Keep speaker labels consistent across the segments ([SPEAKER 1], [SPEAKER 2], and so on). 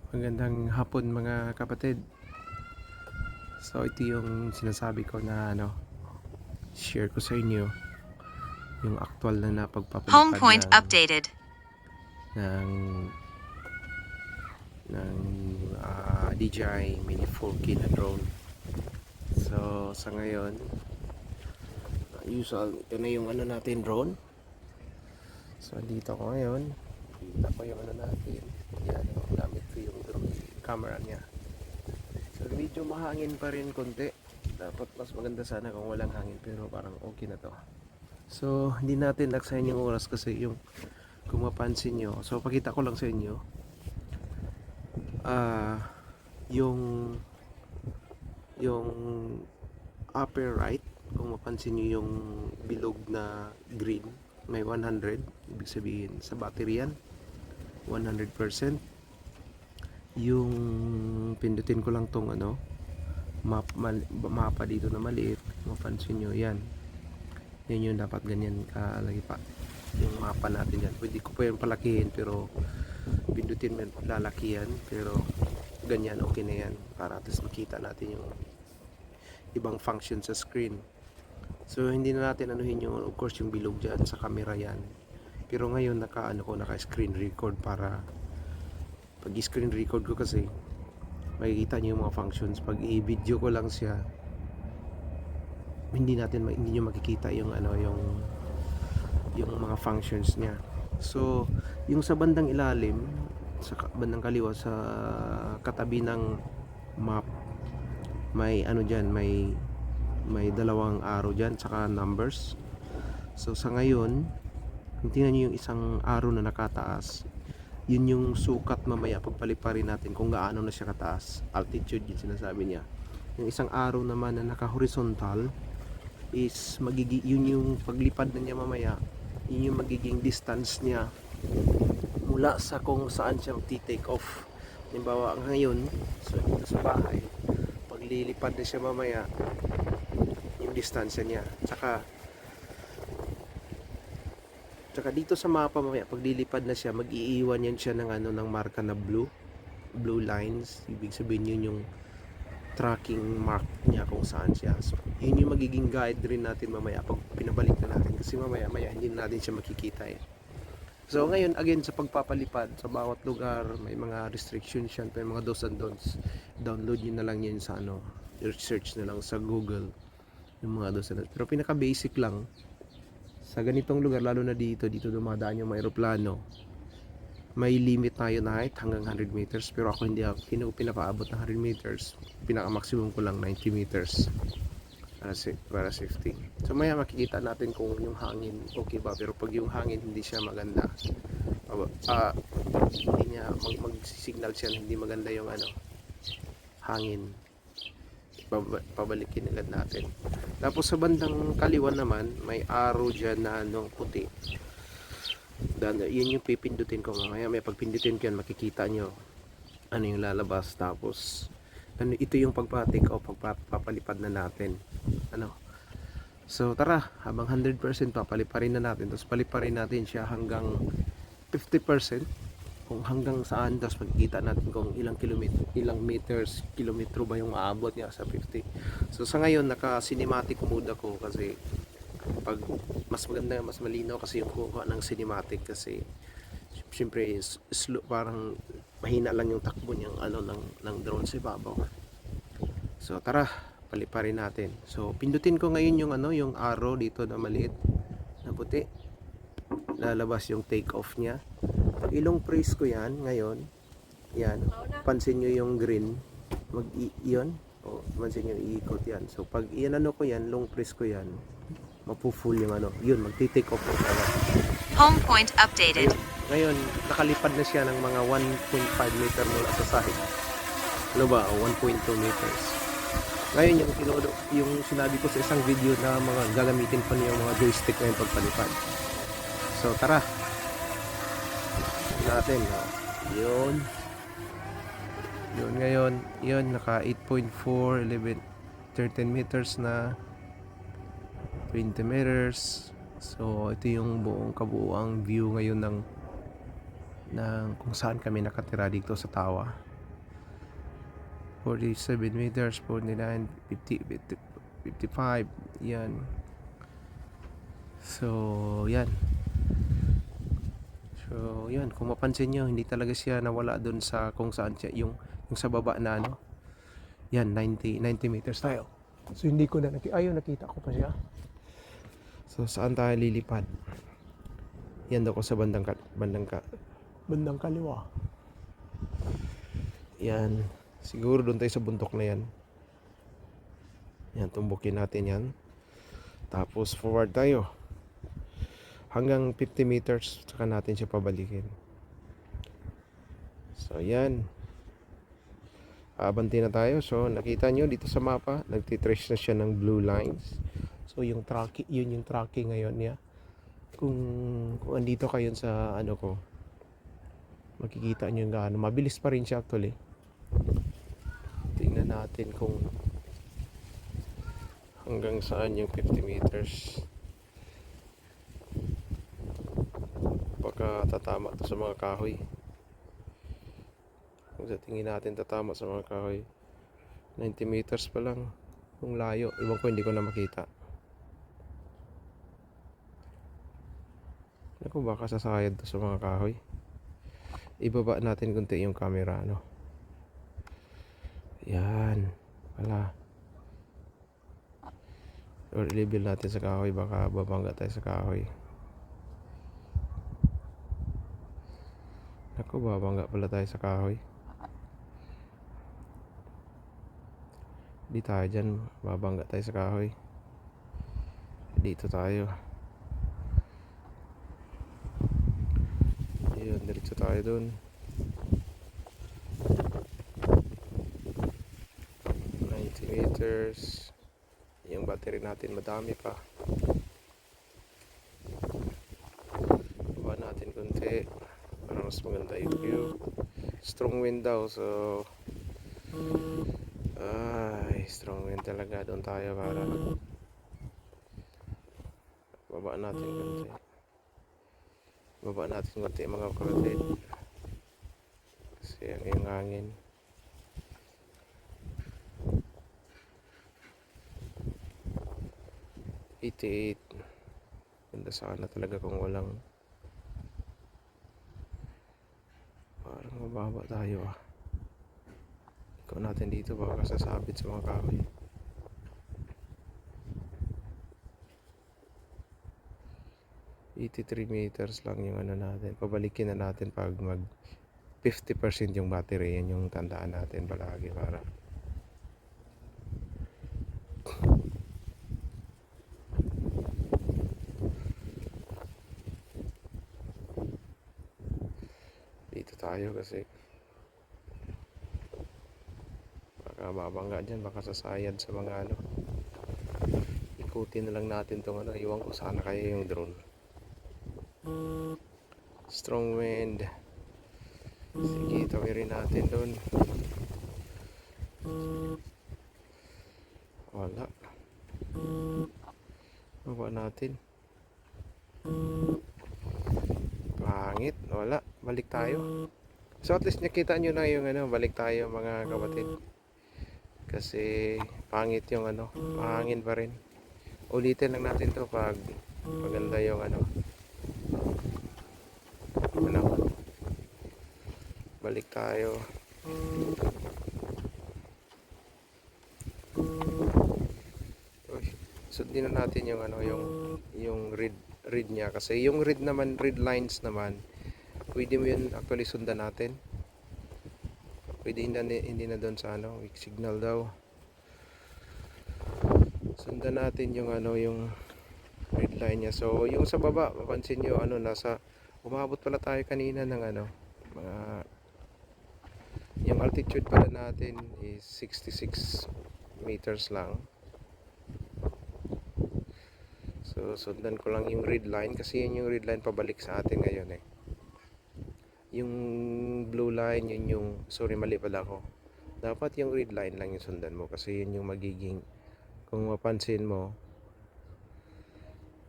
[SPEAKER 1] Magandang hapon mga kapatid. So ito yung sinasabi ko na share ko sa inyo yung actual na
[SPEAKER 2] Home
[SPEAKER 1] napagpapalipad
[SPEAKER 2] point updated.
[SPEAKER 1] ng DJI Mini 4K na drone. So sa ngayon, usual ito na yung natin drone. So dito ko ngayon, kita ko yung natin. Yan, gamit ko yung drone camera niya. So medyo mahangin pa rin konti. Dapat mas maganda sana kung walang hangin, pero parang okay na to. So hindi natin laksayin yung oras kasi yung kung mapansin nyo, so pakita ko lang sa inyo yung upper right, kung mapansin nyo yung bilog na green, may 100, ibig sabihin sa battery yan 100%. Yung pindutin ko lang tong mapa dito na maliit, mapansin nyo yan yung dapat ganyan kalaki pa yung mapa natin yan. Pwede ko pa yan palakihin, pero pindutin mo lalaki yan, pero ganyan okay na yan para at least makita natin yung ibang function sa screen. So hindi na natin anuhin yung, of course, yung bilog dyan sa camera yan, pero ngayon naka screen record para pag screen record ko kasi makikita nyo yung mga functions. Pag i-video ko lang siya, hindi nyo makikita yung yung mga functions niya. So yung sa bandang ilalim, sa bandang kaliwa, sa katabi ng map, may dyan, may dalawang arrow dyan, saka numbers. So sa ngayon, tingnan nyo yung isang arrow na nakataas, yun yung sukat mamaya pagpaliparin natin kung gaano na siya kataas, altitude yung sinasabi niya. Yung isang arrow naman na naka horizontal is yun yung paglipad na niya mamaya, yun yung magiging distance niya mula sa kung saan siya mag-take off. Halimbawa ngayon, so dito sa bahay, paglilipad na siya mamaya, yung distansya niya, tsaka dito sa mapa mamaya paglilipad na siya, mag-iiwan yan siya ng ng marka na blue lines. Ibig sabihin yun yung tracking mark niya kung saan siya. So yun yung magiging guide rin natin mamaya pag pinabalik na natin, kasi mamaya hindi na natin siya makikita eh. So ngayon, again, sa pagpapalipad sa bawat lugar may mga restrictions yan, may mga do's and don'ts. Download nyo na lang yan sa search na lang sa Google yung mga do's and don'ts. Pero pinaka basic lang sa ganitong lugar, lalo na dito dumadaan yung mga aeroplano, may limit tayo na height hanggang 100 meters, pero ako hindi ako pinapaabot ng 100 meters. Pinaka maximum ko lang 90 meters para safety. So maya makikita natin kung yung hangin okay ba, pero pag yung hangin hindi siya maganda, hindi niya mag-signal siya hindi maganda yung hangin, pabalikin agad natin. Tapos sa bandang kaliwa naman may arrow dyan na puti. Yun yung pipindutin ko mamaya. May pagpindutin ko yan, makikita nyo yung lalabas. Tapos ito yung pagpa-take off, pagpapalipad na natin. So tara, habang 100% papaliparin na natin. Tapos paliparin natin siya hanggang 50%, kung hanggang saan. Tapos makikita natin kung ilang kilometro ba yung maabot niya sa 50. So sa ngayon naka cinematic mode ako, kasi pag mas maganda, mas malinaw kasi yung kuha ng cinematic, kasi syempre slow, parang mahina lang yung takbo niyang ng drone sa ibabaw. So tara, paliparin natin. So pindutin ko ngayon yung arrow dito na maliit na puti, lalabas yung take off niya. Pag ilong press ko yan ngayon, yan, pansin nyo yung green, yun, pansin nyo iikot yan. So pag ko yan, long press ko yan, mapu-full yung yun, magti-take off ko agad.
[SPEAKER 2] Home point updated.
[SPEAKER 1] Ngayon, nakalipad na siya ng mga 1.5 meter mula sa sahig. 1.2 meters. Ngayon, yung sinabi ko sa isang video na mga gagamitin pa niya yung mga joystick na yung pagpalipad. So tara natin, yun ngayon, yun naka 8.4, 11, 13 meters na, 20 meters. So ito yung buong kabuuang view ngayon ng kung saan kami nakatira dito sa Tawa. 47 meters, 49, 50, 55. Yan. So, yan. So, yan. Kung mapansin nyo, hindi talaga siya nawala dun sa kung saan siya, yung sa baba na ano. Yan, 90 meters tayo. So, hindi ko na nakita ko pa siya. So, saan tayo lilipad? Yan daw ko sa bandang kaliwa. Yan. Siguro doon tayo sa bundok na yan. Yan, tumbukin natin yan. Tapos forward tayo. Hanggang 50 meters, saka natin siya pabalikin. So, yan. Abanti na tayo. So, nakita nyo dito sa mapa, nagtitrace na siya ng blue lines. So, yung tracking, yun yung tracking ngayon niya. Kung andito kayo sa ano ko, makikita nyo yung gaano. Mabilis pa rin siya actually. Tingnan natin kung hanggang saan yung 50 meters. Baka tatama to sa mga kahoy. Kung sa tingin natin tatama sa mga kahoy, 90 meters pa lang yung layo. Ibang ko hindi ko na makita. Naku, baka sasayad to sa mga kahoy. Ibaba natin kunti yung camera, no? Yan. Wala. Or i-level natin sa kahoy, baka babangga tayo sa kahoy. Naku, babangga pala tayo sa kahoy. Di tayo dyan, babangga tayo sa kahoy. Dito tayo. Yun, diretso tayo dun. 90 meters. Yung battery natin madami pa. Baba natin konti para mas maganda yung view. Strong wind daw, so strong wind talaga. Doon tayo para baba natin konti. Baba natin konti mga kapatid. Kasi yung hangin. '88. Ganda sana talaga kung walang, parang mababa tayo ah. Ikaw natin dito, baka sasabit sa mga kahoy. '83 meters lang yung ano natin. Pabalikin na natin pag mag 50% yung battery. Yan yung tandaan natin palagi para dito tayo kasi baka babangga dyan, baka sasayad sa mga ano. Ikutin na lang natin tong ano. Iwan ko sana kaya yung drone. Strong wind. Sige, tawirin natin doon. Wala. Baba natin. Pangit. Wala. Balik tayo. So at least nakita nyo na yung ano, balik tayo mga kapatid. Kasi pangit yung ano, mahangin pa rin. Ulitin lang natin to pag maganda yung ano. Balik tayo. Sundin na natin yung ano, yung read niya kasi yung read naman, read lines naman. Pwede mo yun actually sundan natin. Pwede hindi na doon sa ano, weak signal daw. Sundan natin yung ano, yung read line niya. So yung sa baba, mapansin niyo ano, nasa umabot pala tayo kanina ng ano, mga yung altitude pala natin is 66 meters lang. So sundan ko lang yung read line kasi yun yung read line pabalik sa atin ngayon eh. Yung blue line, yun yung, sorry mali pala ako. Dapat yung read line lang yung sundan mo kasi yun yung magiging, kung mapansin mo,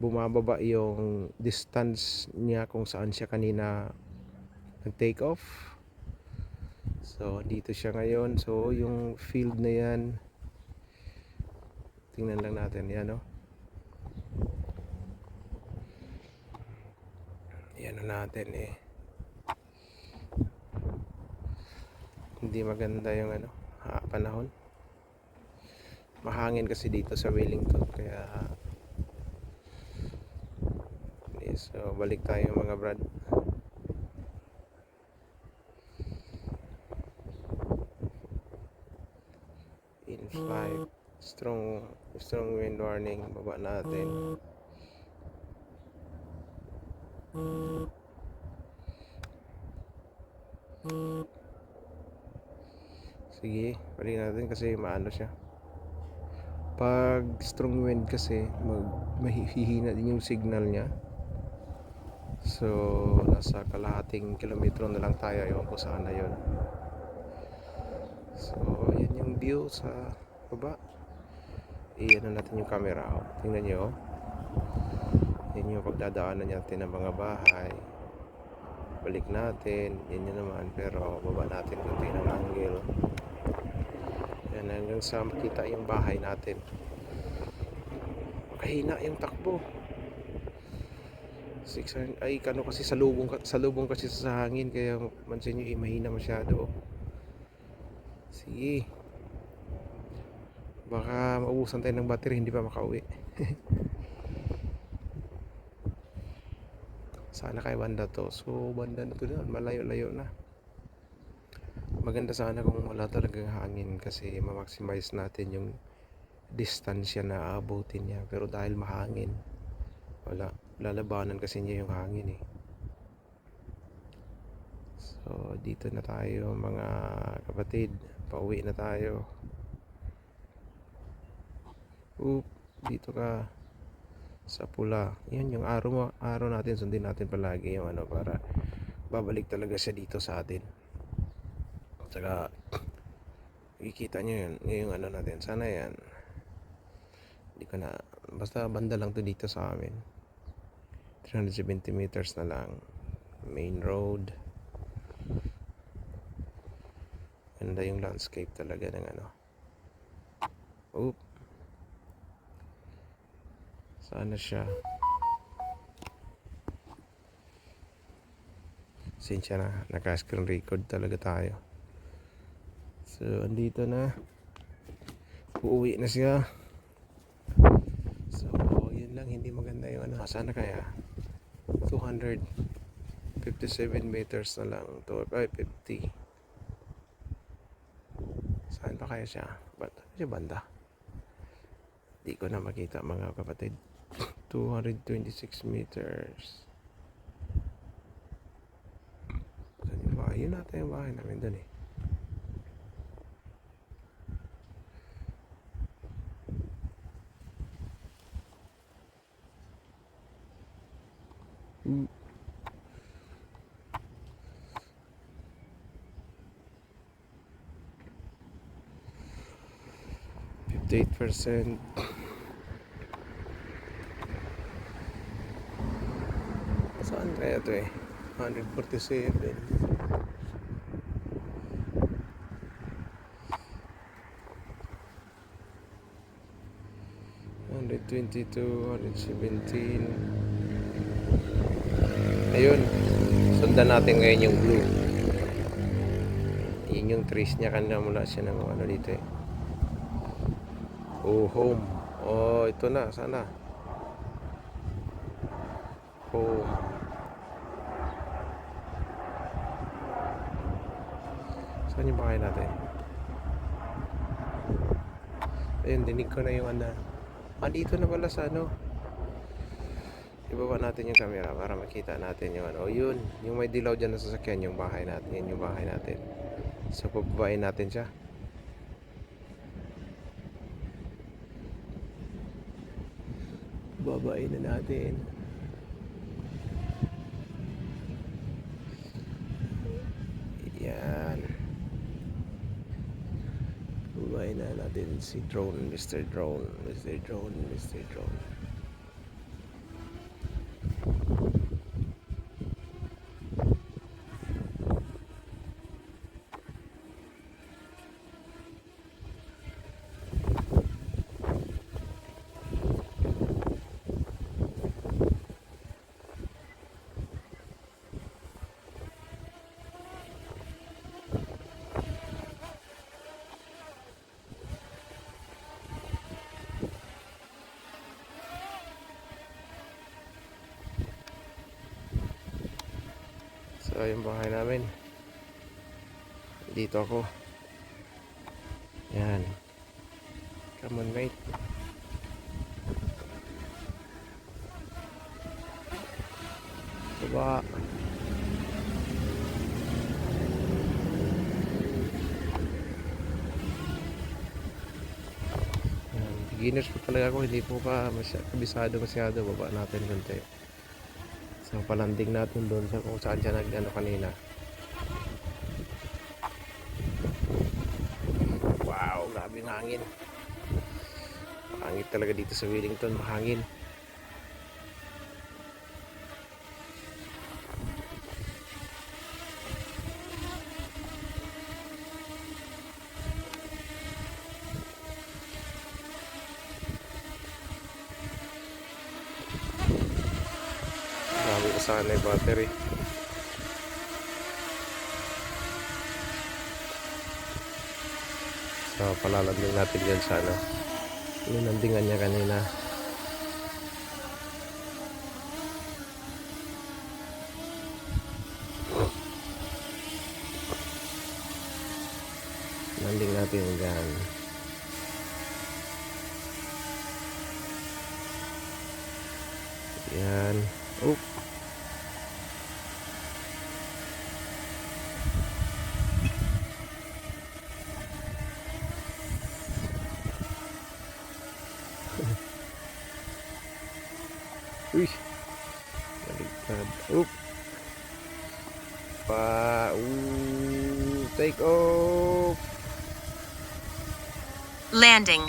[SPEAKER 1] bumababa yung distance niya kung saan siya kanina nag-take off. So dito siya ngayon. So yung field na yan, tingnan lang natin yan, no? Yan na natin eh. Hindi maganda yung ano, panahon. Mahangin kasi dito sa Wellington, kaya so balik tayo mga brad. In flight, strong wind warning, baba natin. Sige, balik natin kasi maano siya. Pag strong wind kasi mahihina din yung signal niya. So nasa kalahating kilometro na lang tayo, ewan ko saan na yun. So yan yung view sa baba. Iyan na natin yung camera, oh. Tingnan nyo, oh. Yan yung pagdadaanan natin ng mga bahay. Balik natin, yan yun naman, pero baba natin kunti ng angle. Yan, hanggang sa makita yung bahay natin. Kahina yung takbo. 600, ay kano kasi salubong kasi sa hangin, kaya mansin nyo mahina masyado. Sige, baka maubusan tayo ng battery, hindi pa makauwi. Sana kay banda to. So banda na to doon, malayo-layo na. Maganda sana kung wala talagang hangin, kasi ma-maximize natin yung distansya na aabutin niya. Pero dahil mahangin, wala, lalabanan kasi niya yung hangin eh. So dito na tayo mga kapatid, pauwi na tayo. Dito ka sa pula. Yan yung araw natin, sundin natin palagi yung ano, para babalik talaga siya dito sa atin. Saka makikita nyo yun, yung ano natin, sana yan, hindi ko na, basta banda lang to dito sa amin. 370 meters na lang, main road. Ganda yung landscape talaga ng ano. Sana siya. Sinsya na, naka-screen record talaga tayo. So andito na, uuwi na siya. So yun lang, hindi maganda yung ano. Sana kaya 257 meters na lang to, 550. Saan pa kaya siya? Ba't siya banda? Hindi ko na makita mga kapatid. 226 meters. Saan yung bahay? Yun natin yung bahay namin doon eh. Mm. 58%. Saan kaya ito eh? 147. 122, 117. Ayun, sundan natin ngayon yung blue. Yun yung trees niya, kanina mula siya ng ano dito eh. Oh, home. Oh, ito na, sana. Home. Saan yung bahay natin? Ayun, dinig ko na yung ano. Dito na pala sa ano. Ibaba natin yung camera para makita natin yung ano. Yun, yung may dilaw dyan na sasakyan, yung bahay natin. Yan yung bahay natin. So, pababain natin siya. Babain na natin. Yan. Babain na natin si Drone, Mr. Drone, Mr. Drone, Mr. Drone. Ito yung bahay namin. Dito ako. Yan. Come on, mate. Baba. Yan. Beginners po talaga ako. Hindi po pa kabisado masyado. Baba natin konti. So, palanding natin doon sa kung saan siya nag-ano kanina. Wow, grabe ng hangin. Mahangin talaga dito sa Wellington, mahangin. Grabe ko sana yung battery. So, palalanding natin dyan sa ano. Linandingan niya kanina. Landing natin dyan. Yan. Oh. Uy. Baligtad. Oop. Take off.
[SPEAKER 2] Landing.